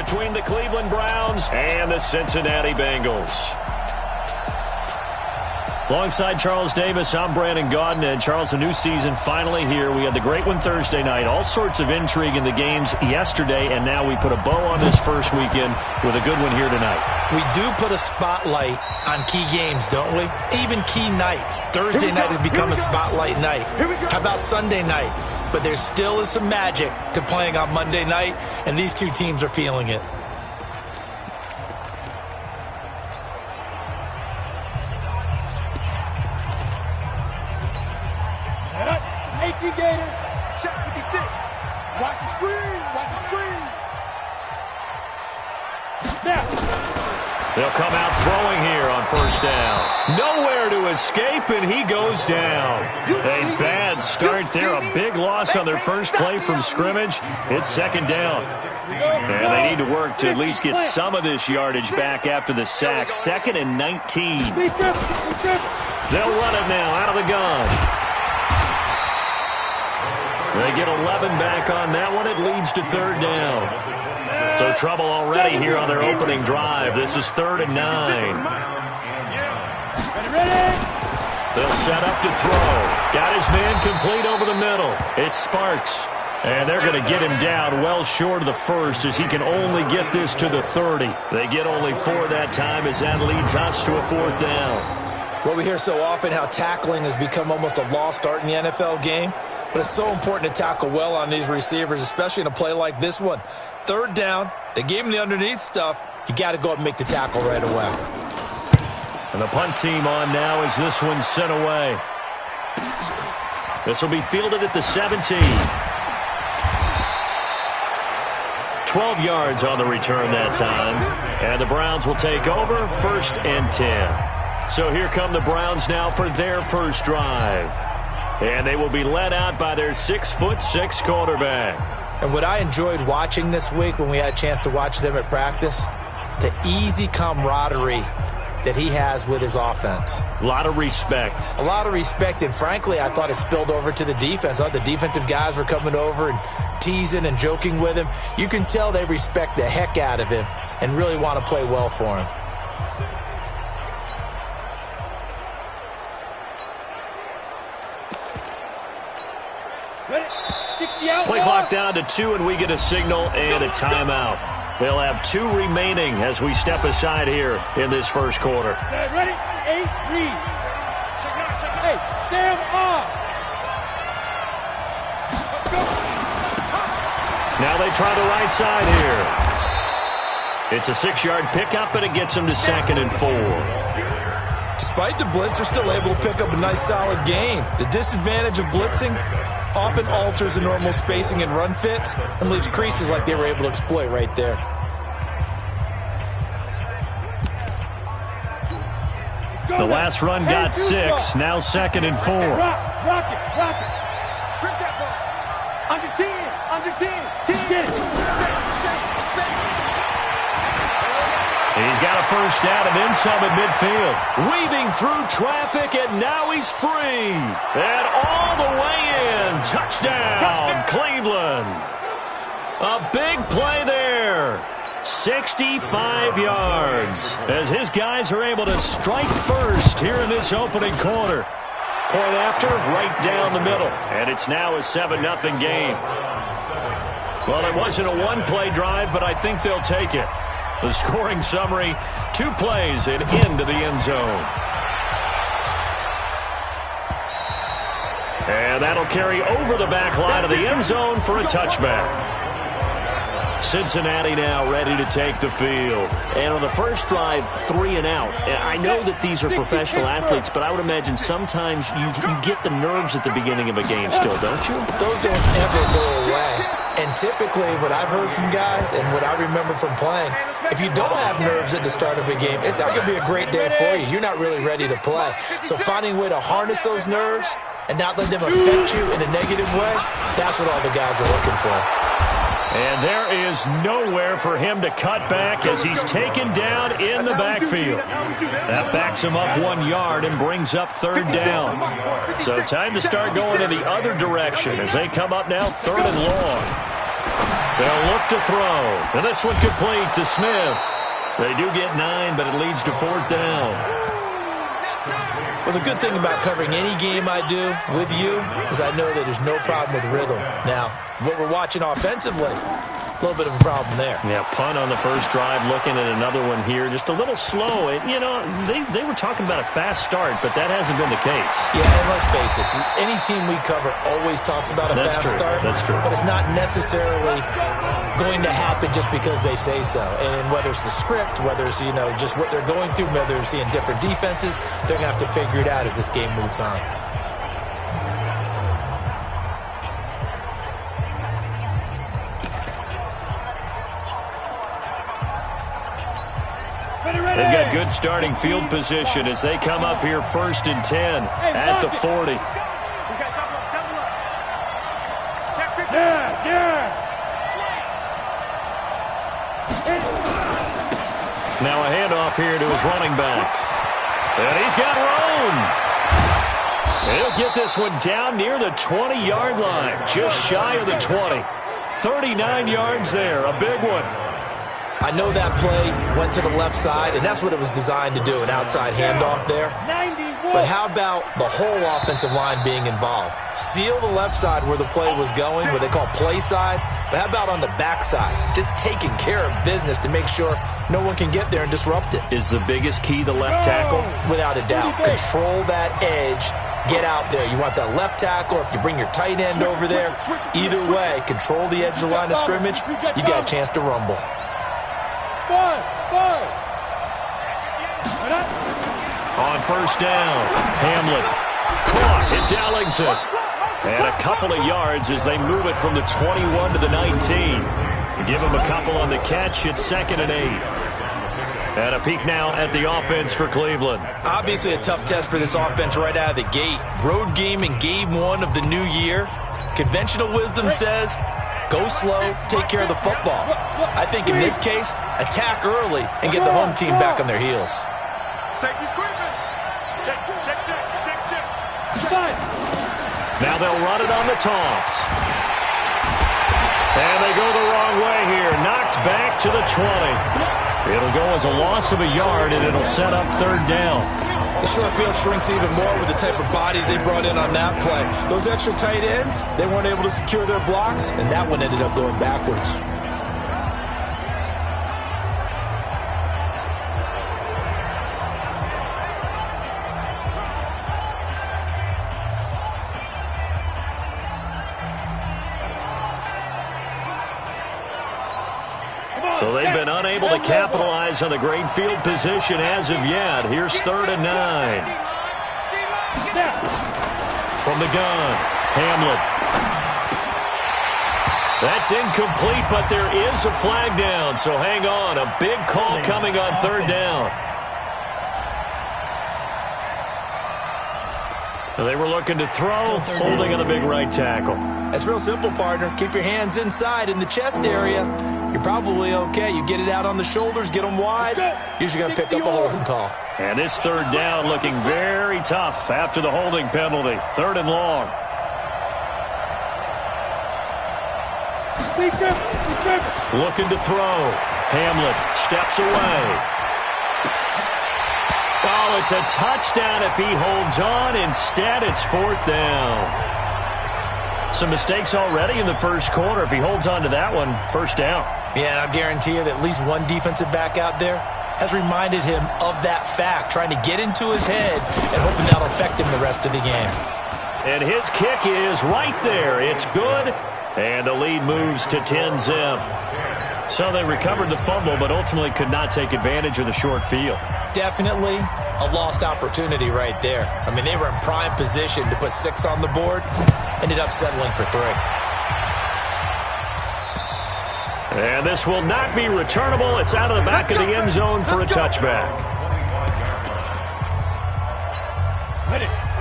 between the Cleveland Browns and the Cincinnati Bengals. Alongside Charles Davis, I'm Brandon Gaudin. And Charles, a new season finally here. We had the great one Thursday night. All sorts of intrigue in the games yesterday, and now we put a bow on this first weekend with a good one here tonight. We do put a spotlight on key games, don't we? Even key nights. Thursday night has become a spotlight night. How about Sunday night? But there still is some magic to playing on Monday night, and these two teams are feeling it. Gator, shot 56. Watch the screen, watch the screen. Now. They'll come out throwing here on first down. Nowhere to escape, and he goes down. A bad start there, a big loss on their first play from scrimmage. It's second down. And they need to work to at least get some of this yardage back after the sack. 2nd and 19. They'll run it now out of the gun. They get 11 back on that one. It leads to third down. So trouble already here on their opening drive. This is 3rd and 9. They'll set up to throw. Got his man complete over the middle. It's Sparks. And they're going to get him down well short of the first as he can only get this to the 30. They get only 4 that time as that leads us to a 4th down. Well, we hear so often how tackling has become almost a lost art in the NFL game. But it's so important to tackle well on these receivers, especially in a play like this one. 3rd down, they gave him the underneath stuff. You got to go up and make the tackle right away. And the punt team on now as this one's sent away. This will be fielded at the 17. 12 yards on the return that time. And the Browns will take over 1st and 10. So here come the Browns now for their first drive. And they will be led out by their 6'6" quarterback. And what I enjoyed watching this week when we had a chance to watch them at practice, the easy camaraderie that he has with his offense. A lot of respect. A lot of respect, and frankly, I thought it spilled over to the defense. The defensive guys were coming over and teasing and joking with him. You can tell they respect the heck out of him and really want to play well for him. Play clock down to 2, and we get a signal and a timeout. They'll have 2 remaining as we step aside here in this first quarter. Ready? 8, read. Hey, Sam off. Now they try the right side here. It's a 6-yard pickup, and it gets them to 2nd and 4. Despite the blitz, they're still able to pick up a nice solid gain. The disadvantage of blitzing often alters the normal spacing and run fits and leaves creases like they were able to exploit right there. The last run got 6, now 2nd and 4. Rock it. Shrink that ball. Under 10. 10. Get it. He's got a first down and then some at midfield. Weaving through traffic, and now he's free. And all the way in. Touchdown, Cleveland. A big play there. 65 yards as his guys are able to strike first here in this opening quarter. Point after, right down the middle. And it's now a 7-0 game. Well, it wasn't a one-play drive, but I think they'll take it. The scoring summary, 2 plays and into the end zone. And that'll carry over the back line of the end zone for a touchback. Cincinnati now ready to take the field. And on the first drive, 3 and out. I know that these are professional athletes, but I would imagine sometimes you get the nerves at the beginning of a game still, don't you? Those don't ever go away. And typically what I've heard from guys and what I remember from playing, if you don't have nerves at the start of a game, it's not going to be a great day for you. You're not really ready to play. So finding a way to harness those nerves and not let them affect you in a negative way, that's what all the guys are looking for. And there is nowhere for him to cut back as he's taken down in the backfield. That backs him up 1 yard and brings up 3rd down. So time to start going in the other direction as they come up now 3rd and long. They'll look to throw. And this one complete to Smith. They do get 9, but it leads to 4th down. Well, the good thing about covering any game I do with you is I know that there's no problem with rhythm. Now, what we're watching offensively, a little bit of a problem there. Yeah, punt on the first drive, looking at another one here. Just a little slow. They were talking about a fast start, but that hasn't been the case. Yeah, and let's face it, any team we cover always talks about a fast start. That's true. But it's not necessarily going to happen just because they say so. And whether it's the script, whether it's, just what they're going through, whether they're seeing different defenses, they're going to have to figure it out as this game moves on. They've got good starting field position as they come up here 1st and 10 at the 40. Now a handoff here to his running back. And he's got room. He'll get this one down near the 20-yard line, just shy of the 20. 39 yards there, a big one. I know that play went to the left side, and that's what it was designed to do, an outside handoff there. But how about the whole offensive line being involved? Seal the left side where the play was going, what they call play side. But how about on the back side? Just taking care of business to make sure no one can get there and disrupt it. Is the biggest key the left tackle? Without a doubt. Control that edge. Get out there. You want that left tackle. If you bring your tight end over there, either way, control the edge of the line of scrimmage. You got a chance to rumble. On first down, Hamlin. Caught. It's Ellington. And a couple of yards as they move it from the 21 to the 19. Give him a couple on the catch. It's 2nd and 8. And a peek now at the offense for Cleveland. Obviously a tough test for this offense right out of the gate. Road game in game 1 of the new year. Conventional wisdom says, go slow, take care of the football. I think in this case, attack early and get the home team back on their heels. Now they'll run it on the toss. And they go the wrong way here. Knocked back to the 20. It'll go as a loss of a yard, and it'll set up 3rd down. The short field shrinks even more with the type of bodies they brought in on that play. Those extra tight ends, they weren't able to secure their blocks, and that one ended up going backwards. So they've been unable to capitalize on the great field position as of yet. Here's 3rd and 9. From the gun, Hamlin. That's incomplete, but there is a flag down, so hang on. A big call coming on 3rd down. They were looking to throw, holding on the big right tackle. That's real simple, partner. Keep your hands inside in the chest area. You're probably okay. You get it out on the shoulders, get them wide. Usually going to pick up a holding call. And this 3rd down looking very tough after the holding penalty. 3rd and long. Looking to throw. Hamlin steps away. Oh, it's a touchdown if he holds on. Instead, it's 4th down. Some mistakes already in the first quarter. If he holds on to that one, 1st down. Yeah, and I'll guarantee you that at least one defensive back out there has reminded him of that fact, trying to get into his head and hoping that'll affect him the rest of the game. And his kick is right there. It's good, and the lead moves to 10-zip. So they recovered the fumble, but ultimately could not take advantage of the short field. Definitely a lost opportunity right there. I mean, they were in prime position to put 6 on the board, ended up settling for 3. And this will not be returnable. It's out of the back of the end zone for a touchback.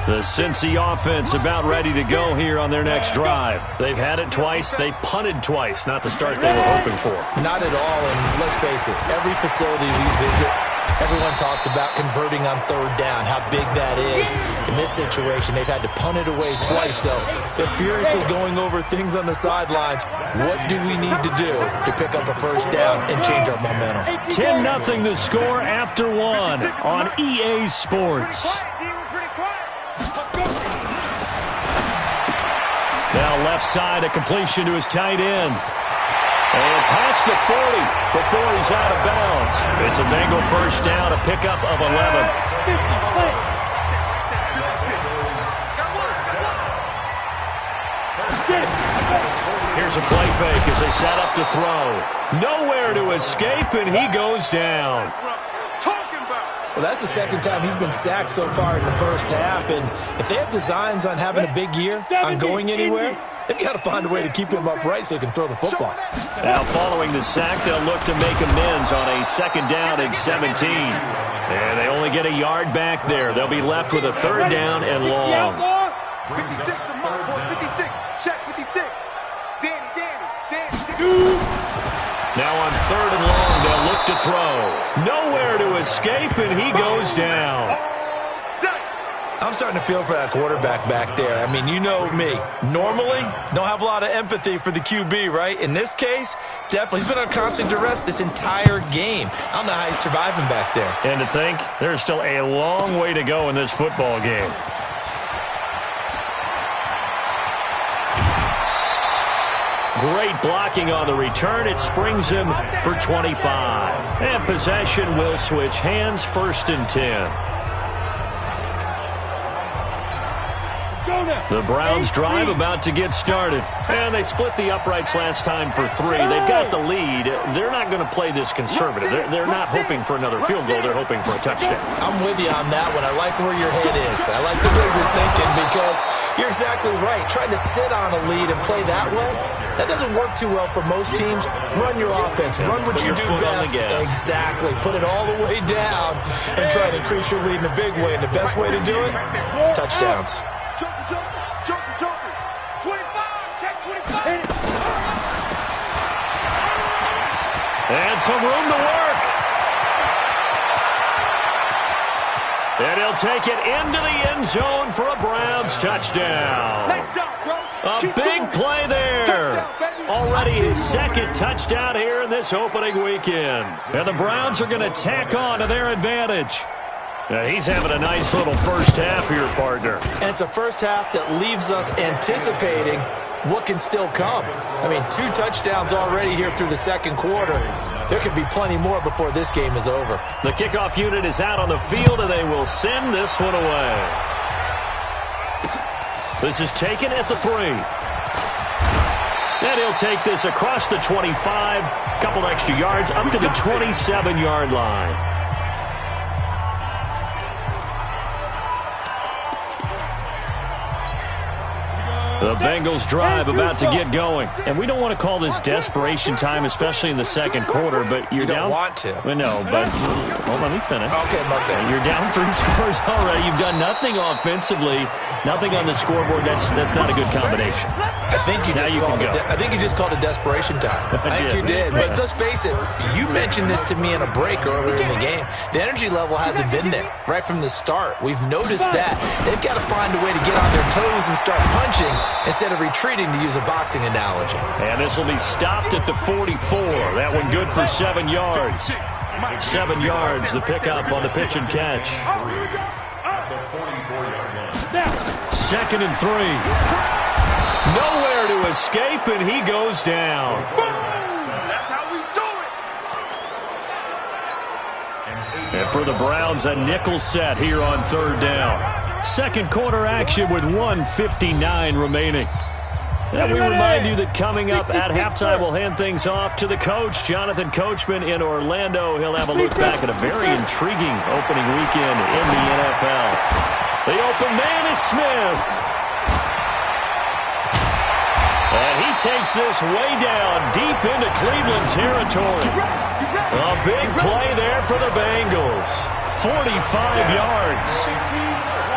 The Cincy offense about ready to go here on their next drive. They've had it twice. They've punted twice. Not the start they were hoping for. Not at all, and let's face it, every facility we visit, Everyone talks about converting on third down, how big that is. In this situation, they've had to punt it away twice, so they're furiously going over things on the sidelines. What do we need to do to pick up a first down and change our momentum? 10-0 the score after one on EA Sports. Now left side, a completion to his tight end. And past the 40 before he's out of bounds. It's a Bengal first down, a pickup of 11. Here's a play fake as they set up to throw. Nowhere to escape, and he goes down. Well, that's the second time he's been sacked so far in the first half, and if they have designs on having a big year, on going anywhere, they've got to find a way to keep him upright so he can throw the football. Now, following the sack, they'll look to make amends on a second down and 17. And they only get a yard back there. They'll be left with a third down and long. 56 to mark, boy. 56. Check 56. Danny. Now on third and long, they'll look to throw. Nowhere to escape, and he goes down. I'm starting to feel for that quarterback back there. I mean, you know me. Normally, don't have a lot of empathy for the QB, right? In this case, definitely. He's been on constant duress this entire game. I don't know how he's surviving back there. And to think, there's still a long way to go in this football game. Great blocking on the return. It springs him for 25. And possession will switch hands, 1st and 10. The Browns drive about to get started. And they split the uprights last time for 3. They've got the lead. They're not going to play this conservative. They're not hoping for another field goal. They're hoping for a touchdown. I'm with you on that one. I like where your head is. I like the way you're thinking because you're exactly right. Trying to sit on a lead and play that way, that doesn't work too well for most teams. Run your offense. Run what you do best. Exactly. Put it all the way down and try to increase your lead in a big way. And the best way to do it, touchdowns. Jumping. 25. Check 25. And some room to work. And he'll take it into the end zone for a Browns touchdown. Nice job, bro. A big play there. Already his second touchdown here in this opening weekend. And the Browns are going to tack on to their advantage. He's having a nice little first half here, partner. And it's a first half that leaves us anticipating what can still come. I mean, 2 touchdowns already here through the second quarter. There could be plenty more before this game is over. The kickoff unit is out on the field, and they will send this one away. This is taken at the 3. And he'll take this across the 25, couple extra yards, up to the 27-yard line. The Bengals drive about to get going. And we don't want to call this desperation time, especially in the second quarter, but you're down. You don't want to. Well, no, but let me finish. Okay, Mark. You're down 3 scores already. You've done nothing offensively, nothing on the scoreboard. That's not a good combination. I think you just called it desperation time. I think you did. But let's face it, you mentioned this to me in a break earlier in the game. The energy level hasn't been there right from the start. We've noticed that. They've got to find a way to get on their toes and start punching instead of retreating, to use a boxing analogy. And this will be stopped at the 44. That one good for 7 yards. 7 yards, the pickup on the pitch and catch. 2nd and 3. Nowhere to escape, and he goes down. That's how we do it. And for the Browns, a nickel set here on 3rd down. Second quarter action with 1:59 remaining. And we remind you that coming up at halftime, we'll hand things off to the coach, Jonathan Coachman in Orlando. He'll have a look back at a very intriguing opening weekend in the NFL. The open man is Smith. And he takes this way down deep into Cleveland territory. A big play there for the Bengals. 45 yards.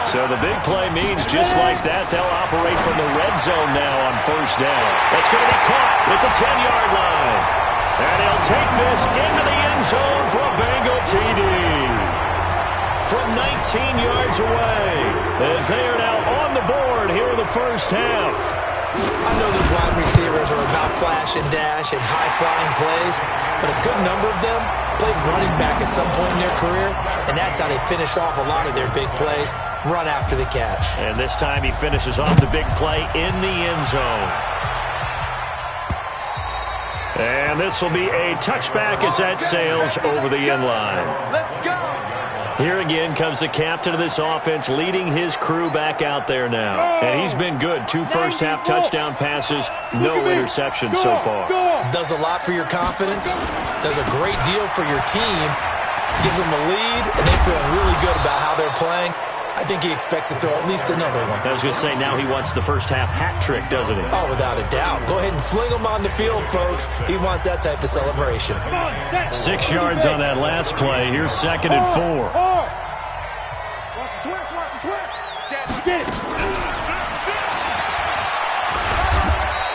So the big play means just like that, they'll operate from the red zone now on 1st down. That's going to be caught at the 10-yard line. And he'll take this into the end zone for a Bengal TD. from 19 yards away, as they are now on the board here in the first half. I know these wide receivers are about flash and dash and high-flying plays, but a good number of them played running back at some point in their career, and that's how they finish off a lot of their big plays, run after the catch. And this time he finishes off the big play in the end zone. And this will be a touchback as that sails over the end line. Let's go. Here again comes the captain of this offense, leading his crew back out there now. And he's been good. 2 first-half touchdown passes, no interceptions so far. Does a lot for your confidence, does a great deal for your team, gives them a lead, and they feel really good about how they're playing. I think he expects to throw at least another one. I was going to say, now he wants the first-half hat trick, doesn't he? Oh, without a doubt. Go ahead and fling him on the field, folks. He wants that type of celebration. 6 yards on that last play. Here's 2nd and 4. Watch the twist, watch the twist. Get it.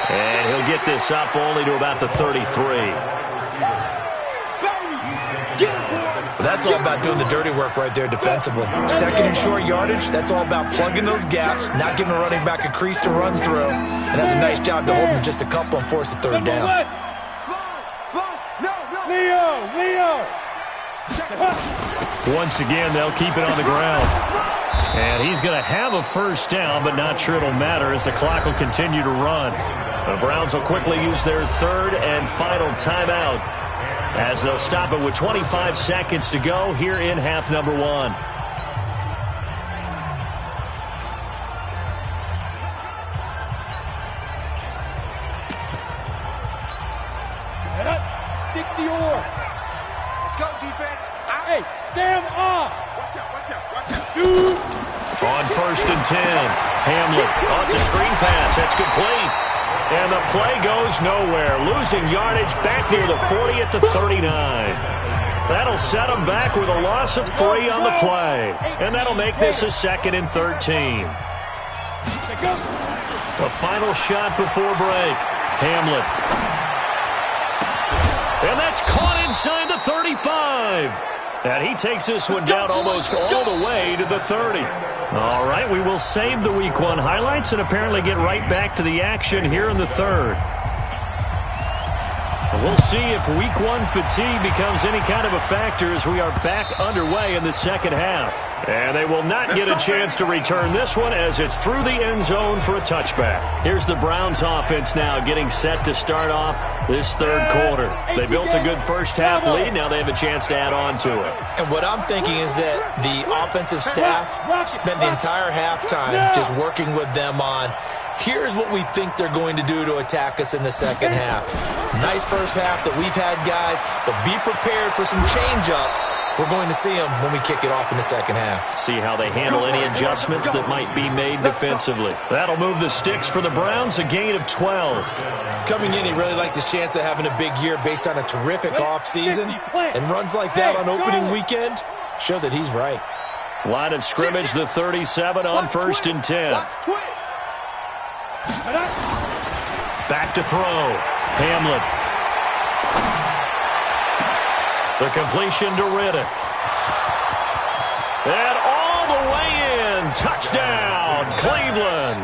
And he'll get this up only to about the 33. That's all about doing the dirty work right there defensively. 2nd and short yardage, that's all about plugging those gaps, not giving a running back a crease to run through, and that's a nice job to hold him just a couple and force a 3rd down. Leo. Once again, they'll keep it on the ground. And he's going to have a first down, but not sure it'll matter as the clock will continue to run. The Browns will quickly use their 3rd and final timeout, as they'll stop it with 25 seconds to go here in half number 1. Head up. Stick the oar. Let's go, defense. Hey, Sam off. Watch out. Shoot. On 1st and 10, Hamlet. Oh, it's a screen pass. That's complete. And the play goes nowhere. Losing yardage back near the 40 at the 39. That'll set them back with a loss of 3 on the play. And that'll make this a 2nd and 13. The final shot before break. Hamlet. And that's caught inside the 35. And he takes this one down almost all the way to the 30. All right, we will save the Week 1 highlights and apparently get right back to the action here in the 3rd. And we'll see if Week 1 fatigue becomes any kind of a factor as we are back underway in the 2nd half. And they will not get a chance to return this one as it's through the end zone for a touchback. Here's the Browns offense now getting set to start off this 3rd quarter. They built a good first-half lead. Now they have a chance to add on to it. And what I'm thinking is that the offensive staff spent the entire halftime just working with them on, here's what we think they're going to do to attack us in the 2nd half. Nice first half that we've had, guys, but be prepared for some change-ups. We're going to see them when we kick it off in the 2nd half. See how they handle any adjustments that might be made defensively. That'll move the sticks for the Browns, a gain of 12. Coming in, he really liked his chance of having a big year based on a terrific offseason. And runs like that on opening weekend show that he's right. Line of scrimmage, the 37 on 1st and 10. Back to throw. Hamlet. The completion to Riddick. And all the way in. Touchdown, Cleveland.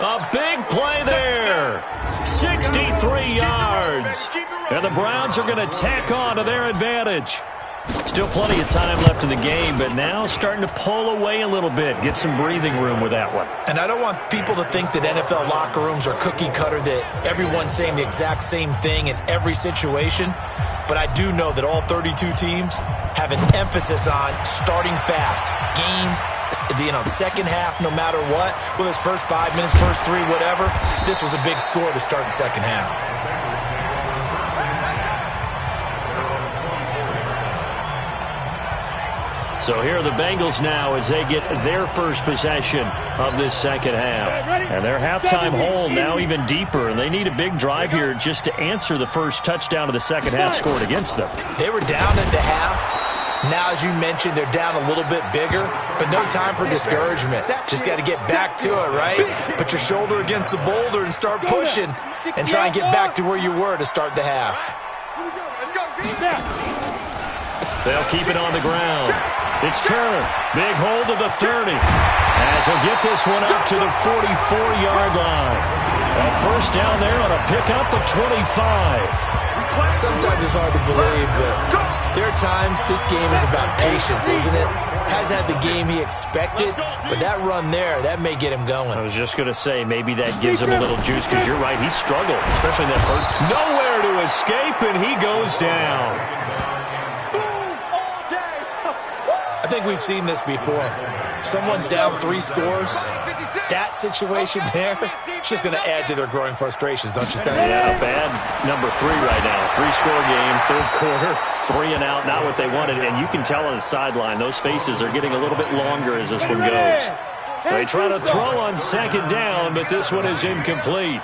A big play there. 63 yards. And the Browns are going to tack on to their advantage. Still plenty of time left in the game, but now starting to pull away a little bit. Get some breathing room with that one. And I don't want people to think that NFL locker rooms are cookie cutter, that everyone's saying the exact same thing in every situation. But I do know that all 32 teams have an emphasis on starting fast. The second half, no matter what, whether it's first 5 minutes, first 3, whatever, this was a big score to start the second half. So here are the Bengals now as they get their first possession of this 2nd half. And their halftime hole now even deeper, and they need a big drive here just to answer the first touchdown of the 2nd half scored against them. They were down into half. Now, as you mentioned, they're down a little bit bigger, but no time for discouragement. Just got to get back to it, right? Put your shoulder against the boulder and start pushing and try and get back to where you were to start the half. Let's go. They'll keep it on the ground. It's Turner. Big hold of the 30. As he'll get this one up to the 44-yard line. A first down there on a pickup of 25. Sometimes it's hard to believe, but there are times this game is about patience, isn't it? Has had the game he expected, but that run there, that may get him going. I was just going to say, maybe that gives him a little juice, because you're right, he struggled, especially in that first. Nowhere to escape, and he goes down. I think we've seen this before. Someone's down 3 scores. That situation there, it's just going to add to their growing frustrations, don't you think? Yeah, bad number 3 right now. 3-score game, third quarter, 3 and out, not what they wanted. And you can tell on the sideline, those faces are getting a little bit longer as this one goes. They try to throw on second down, but this one is incomplete.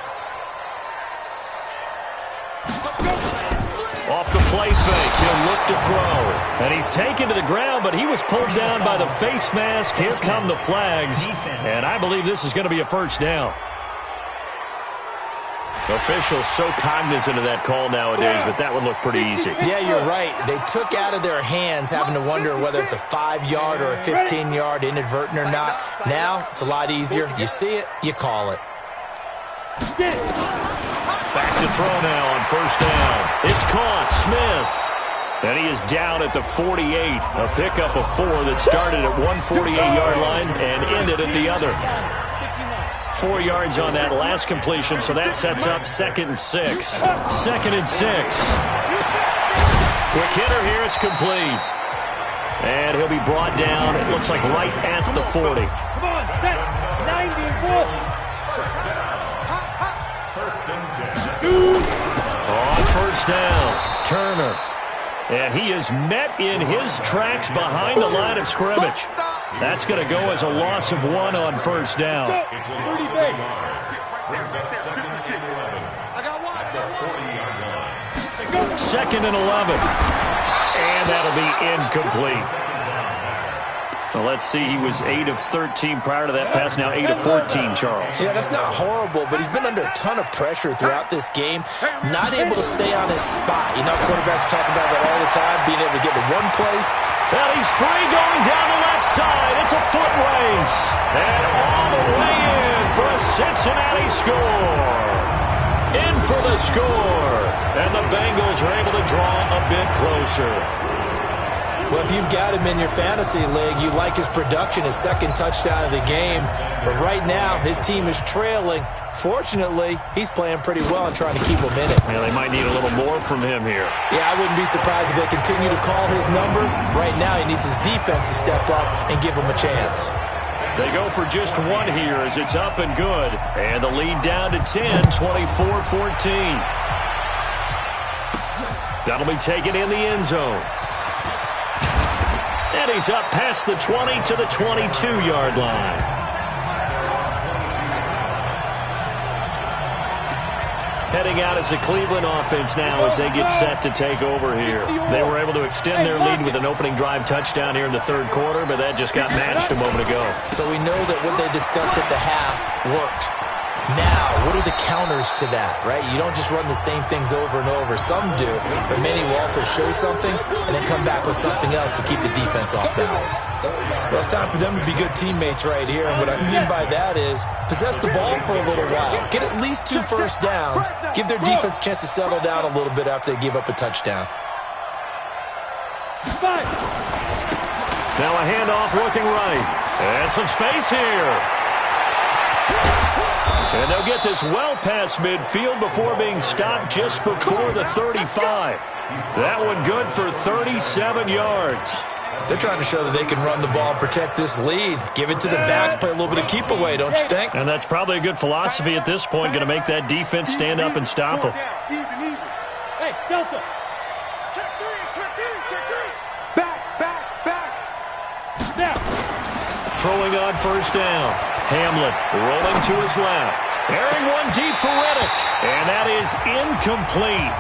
Off the play fake, he'll look to throw. And he's taken to the ground, but he was pulled down by the face mask. Here come the flags. And I believe this is going to be a first down. Officials so cognizant of that call nowadays, but that one looked pretty easy. Yeah, you're right. They took out of their hands having to wonder whether it's a 5-yard or a 15-yard inadvertent or not. Now, it's a lot easier. You see it, you call it. Back to throw now on first down. It's caught. Smith. And he is down at the 48. A pickup of 4 that started at one 48-yard line and ended at the other. 4 yards on that last completion, so that sets up 2nd and 6. 2nd and 6. Quick hitter here. It's complete. And he'll be brought down, it looks like right at the 40. Come on, set. 90 On first down, Turner. And he is met in his tracks behind the line of scrimmage. That's going to go as a loss of 1 on first down. 2nd and 11. And that'll be incomplete. So let's see, he was 8 of 13 prior to that pass, now 8 of 14, Charles. Yeah, that's not horrible, but he's been under a ton of pressure throughout this game, not able to stay on his spot. You know, quarterbacks talk about that all the time, being able to get to one place. Well, he's free going down the left side. It's a foot race. And all the way in for a Cincinnati score. In for the score. And the Bengals are able to draw a bit closer. Well, if you've got him in your fantasy league, you like his production, his 2nd touchdown of the game. But right now, his team is trailing. Fortunately, he's playing pretty well and trying to keep him in it. Yeah, they might need a little more from him here. Yeah, I wouldn't be surprised if they continue to call his number. Right now, he needs his defense to step up and give him a chance. They go for just 1 here as it's up and good. And the lead down to 10, 24-14. That'll be taken in the end zone. And he's up past the 20 to the 22-yard line. Heading out as the Cleveland offense now as they get set to take over here. They were able to extend their lead with an opening drive touchdown here in the 3rd quarter, but that just got matched a moment ago. So we know that what they discussed at the half worked. Now, what are the counters to that, right? You don't just run the same things over and over. Some do, but many will also show something and then come back with something else to keep the defense off balance. Well, it's time for them to be good teammates right here, and what I mean by that is possess the ball for a little while. Get at least 2 first downs. Give their defense a chance to settle down a little bit after they give up a touchdown. Now a handoff looking right. And some space here. And they'll get this well past midfield before being stopped just before the 35. That one good for 37 yards. They're trying to show that they can run the ball and protect this lead. Give it to the backs, play a little bit of keep away, don't you think? And that's probably a good philosophy at this point, going to make that defense stand up and stop them. Hey, Delta. Check 3. Back. Now. Throwing on first down. Hamlet rolling to his left. Airing one deep for Reddick. And that is incomplete.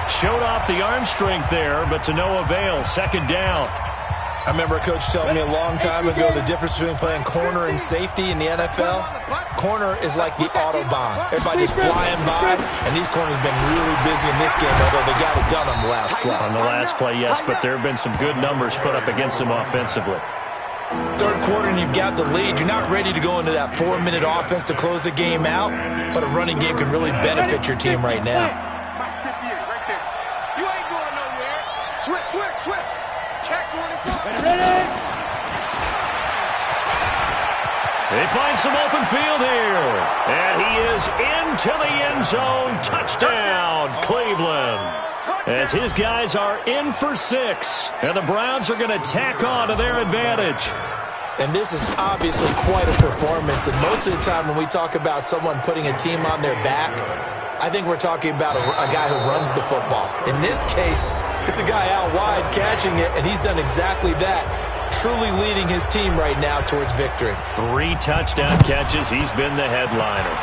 Showed off the arm strength there, but to no avail. 2nd down. I remember a coach telling me a long time ago the difference between playing corner and safety in the NFL. Corner is like the Autobahn. Everybody just flying by, and these corners have been really busy in this game, although they got it done on the last play. On the last play, yes, but there have been some good numbers put up against them offensively. Third quarter, and you've got the lead. You're not ready to go into that 4-minute offense to close the game out, but a running game can really benefit your team right now. You ain't going nowhere. Switch. Check 24. Ready? They find some open field here. And he is into the end zone. Touchdown, Cleveland. As his guys are in for 6. And the Browns are going to tack on to their advantage. And this is obviously quite a performance. And most of the time when we talk about someone putting a team on their back, I think we're talking about a guy who runs the football. In this case, it's a guy out wide catching it, and he's done exactly that, truly leading his team right now towards victory. 3 touchdown catches. He's been the headliner.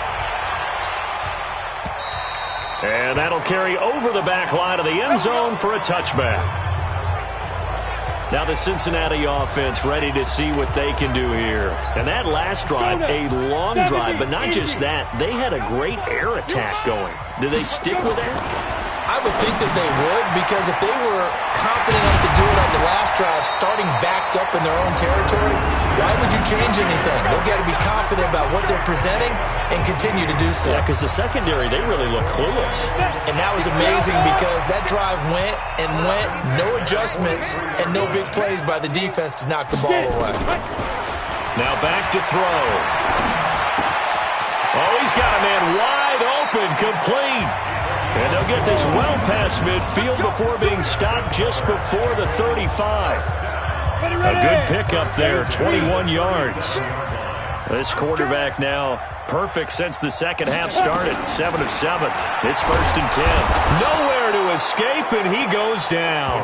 And that'll carry over the back line of the end zone for a touchback. Now the Cincinnati offense ready to see what they can do here. And that last drive, a long drive, but not just that. They had a great air attack going. Do they stick with that? I would think that they would, because if they were confident enough to do it on the last drive, starting backed up in their own territory, why would you change anything? They've got to be confident about what they're presenting and continue to do so. Yeah, because the secondary, they really look clueless. And that was amazing because that drive went, no adjustments, and no big plays by the defense to knock the ball away. Now back to throw. Oh, he's got a man wide open, complete. And they'll get this well past midfield before being stopped just before the 35. A good pickup there, 21 yards. This quarterback now perfect since the second half started, 7 of 7. It's 1st and 10. Nowhere to escape, and he goes down.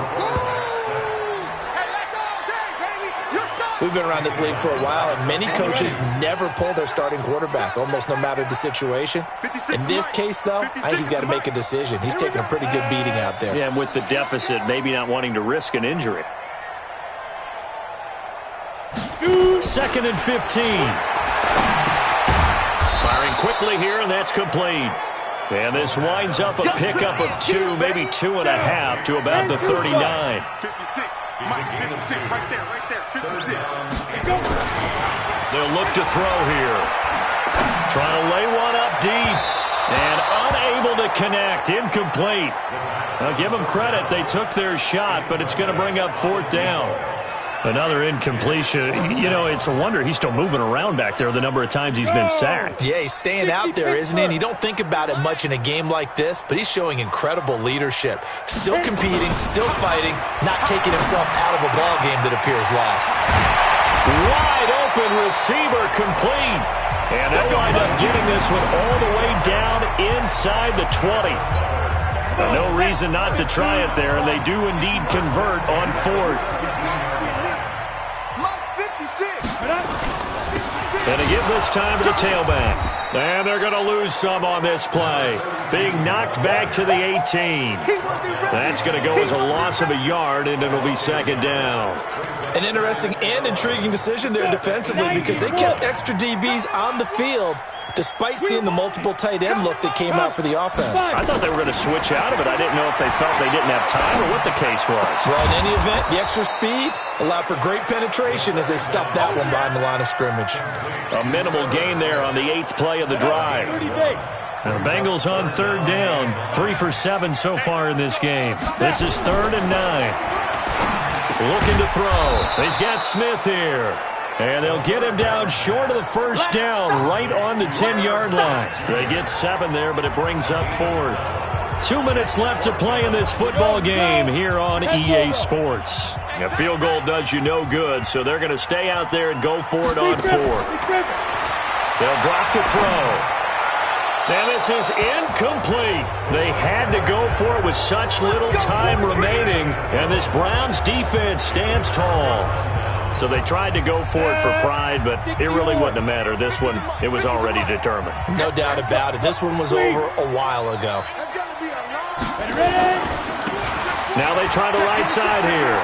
We've been around this league for a while, and many coaches never pull their starting quarterback, almost no matter the situation. In this case, though, I think he's got to make a decision. He's taking a pretty good beating out there. Yeah, and with the deficit, maybe not wanting to risk an injury. 2nd and 15. Firing quickly here, and that's complete. And this winds up a pickup of 2, maybe 2.5 to about the 39. 56. Mike, 56, right there, 56. They'll look to throw here. Trying to lay one up deep. And unable to connect. Incomplete. I'll give them credit. They took their shot, but it's going to bring up 4th down. Another incompletion. You know, it's a wonder he's still moving around back there the number of times he's been sacked. Yeah, he's staying out there, isn't he? And you don't think about it much in a game like this, but he's showing incredible leadership. Still competing, still fighting, not taking himself out of a ball game that appears lost. Wide open receiver complete. And they'll wind up getting this one all the way down inside the 20. No reason not to try it there, and they do indeed convert on 4th. And to give this time to the tailback. And they're going to lose some on this play. Being knocked back to the 18. That's going to go as a loss of a yard, and it'll be 2nd down. An interesting and intriguing decision there defensively, because they kept extra DBs on the field despite seeing the multiple tight end look that came out for the offense. I thought they were going to switch out of it. I didn't know if they felt they didn't have time or what the case was. Well, in any event, the extra speed allowed for great penetration as they stuffed that one behind the line of scrimmage. A minimal gain there on the 8th play of the drive. The Bengals on 3rd down. 3 for 7 so far in this game. This is 3rd and 9. Looking to throw. He's got Smith here. And they'll get him down short of the 1st down, right on the 10-yard line. They get 7 there, but it brings up 4th. 2 minutes left to play in this football game here on EA Sports. A field goal does you no good, so they're going to stay out there and go for it on 4th. They'll drop to throw. And this is incomplete. They had to go for it with such little time remaining, and this Browns defense stands tall. So they tried to go for it for pride, but it really wouldn't have mattered. This one, it was already determined. No doubt about it. This one was over a while ago. Now they try the right side here.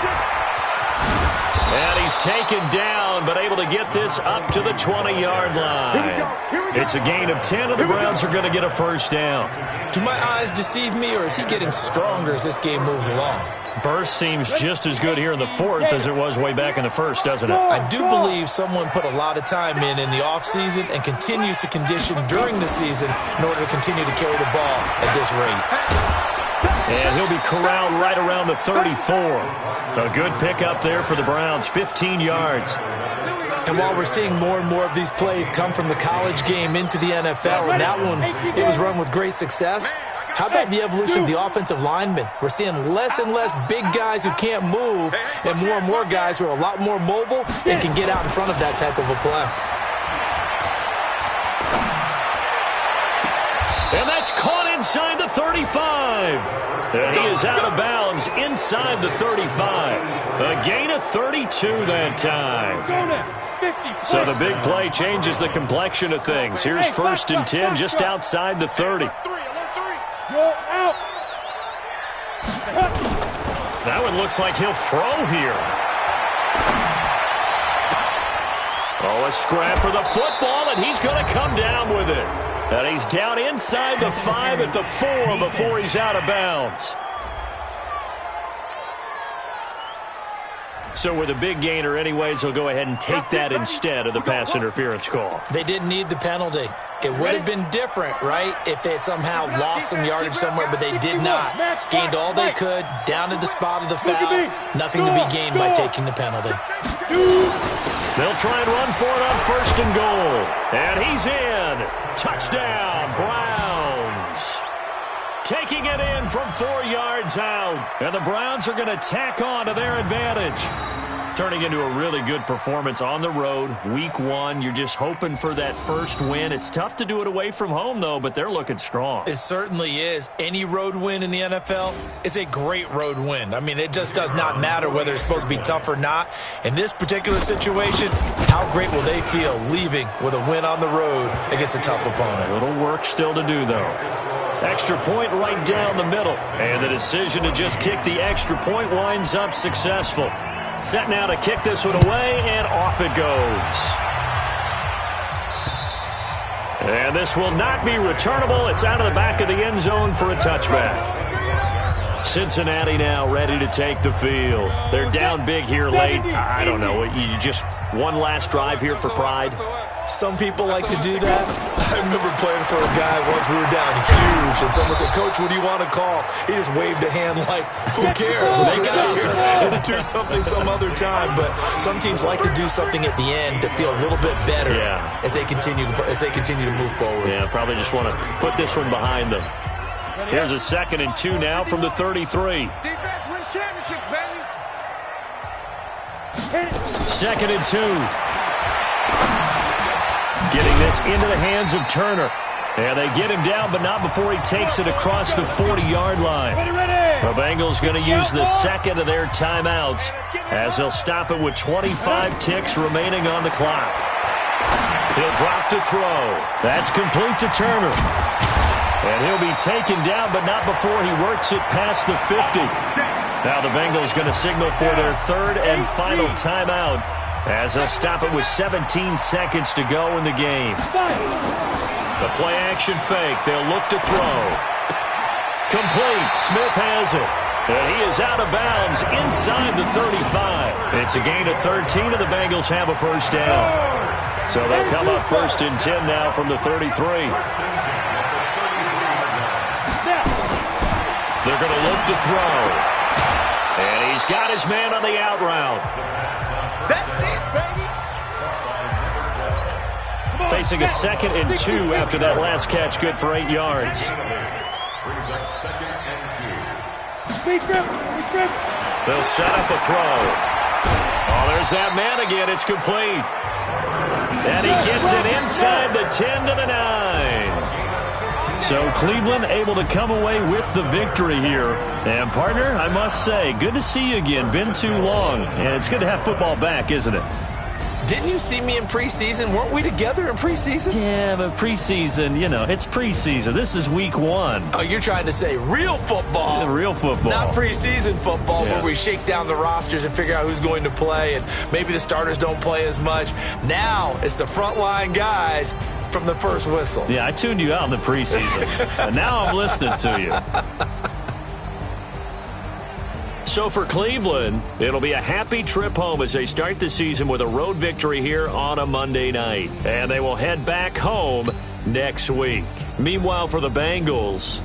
And he's taken down, but able to get this up to the 20-yard line. It's a gain of 10, and the Browns are going to get a first down. Do my eyes deceive me, or is he getting stronger as this game moves along? Burst seems just as good here in the fourth as it was way back in the first, doesn't it? I do believe someone put a lot of time in the offseason and continues to condition during the season in order to continue to carry the ball at this rate. And he'll be corralled right around the 34. A good pickup there for the Browns, 15 yards. And while we're seeing more and more of these plays come from the college game into the NFL, and that one, it was run with great success, how about the evolution of the offensive linemen? We're seeing less and less big guys who can't move and more guys who are a lot more mobile and can get out in front of that type of a play. And that's caught inside the 35. And he is out of bounds inside the 35. A gain of 32 that time. So the big play changes the complexion of things. Here's 1st and 10 just outside the 30. That one looks like he'll throw here. Oh, a scrap for the football, and he's going to come down with it. And he's down inside the 5 at the 4 before he's out of bounds. So with a big gainer anyways, he'll go ahead and take that instead of the pass interference call. They didn't need the penalty. It would have been different, right, if they had somehow lost some yardage somewhere, but they did not. Gained all they could, down to the spot of the foul. Nothing to be gained by taking the penalty. They'll try and run for it on 1st and goal. And he's in. Touchdown, Browns. Taking it in from 4 yards out. And the Browns are going to tack on to their advantage. Turning into a really good performance on the road. Week 1, you're just hoping for that first win. It's tough to do it away from home, though, but they're looking strong. It certainly is. Any road win in the NFL is a great road win. I mean, it just does not matter whether it's supposed to be tough or not. In this particular situation, how great will they feel leaving with a win on the road against a tough opponent? A little work still to do, though. Extra point right down the middle. And the decision to just kick the extra point winds up successful. Set now to kick this one away, and off it goes. And this will not be returnable. It's out of the back of the end zone for a touchback. Cincinnati now ready to take the field. They're down big here late. I don't know. You just one last drive here for pride. Some people like to do that. I remember playing for a guy once. We were down huge, and someone said, "Coach, what do you want to call?" He just waved a hand like, "Who cares? Let's get out of here and do something some other time." But some teams like to do something at the end to feel a little bit better as they continue to move forward. Yeah, probably just want to put this one behind them. Here's a 2nd and 2 now from the 33. Defense wins championships, baby. 2nd and 2. Getting this into the hands of Turner. And they get him down, but not before he takes it across the 40-yard line. The Bengals going to use the 2nd of their timeouts as they'll stop it with 25 ticks remaining on the clock. He'll drop to throw. That's complete to Turner. And he'll be taken down, but not before he works it past the 50. Now the Bengals going to signal for their 3rd and final timeout, as they'll stop it with 17 seconds to go in the game. The play-action fake. They'll look to throw. Complete. Smith has it. And he is out of bounds inside the 35. It's a gain of 13, and the Bengals have a first down. So they'll come up 1st and 10 now from the 33. They're going to look to throw. And he's got his man on the out route. That's it, baby. Facing a 2nd and 2 after that last catch, good for 8 yards. They'll set up a throw. Oh, there's that man again. It's complete. And he gets it inside the 10 to the 9. So Cleveland able to come away with the victory here. And, partner, I must say, good to see you again. Been too long. And it's good to have football back, isn't it? Didn't you see me in preseason? Weren't we together in preseason? Yeah, but preseason, you know, it's preseason. This is week 1. Oh, you're trying to say real football. Yeah, real football. Not preseason football Yeah. where we shake down the rosters and figure out who's going to play, and maybe the starters don't play as much. Now it's the frontline guys from the first whistle. Yeah, I tuned you out in the preseason. And now I'm listening to you. So for Cleveland, it'll be a happy trip home as they start the season with a road victory here on a Monday night. And they will head back home next week. Meanwhile, for the Bengals,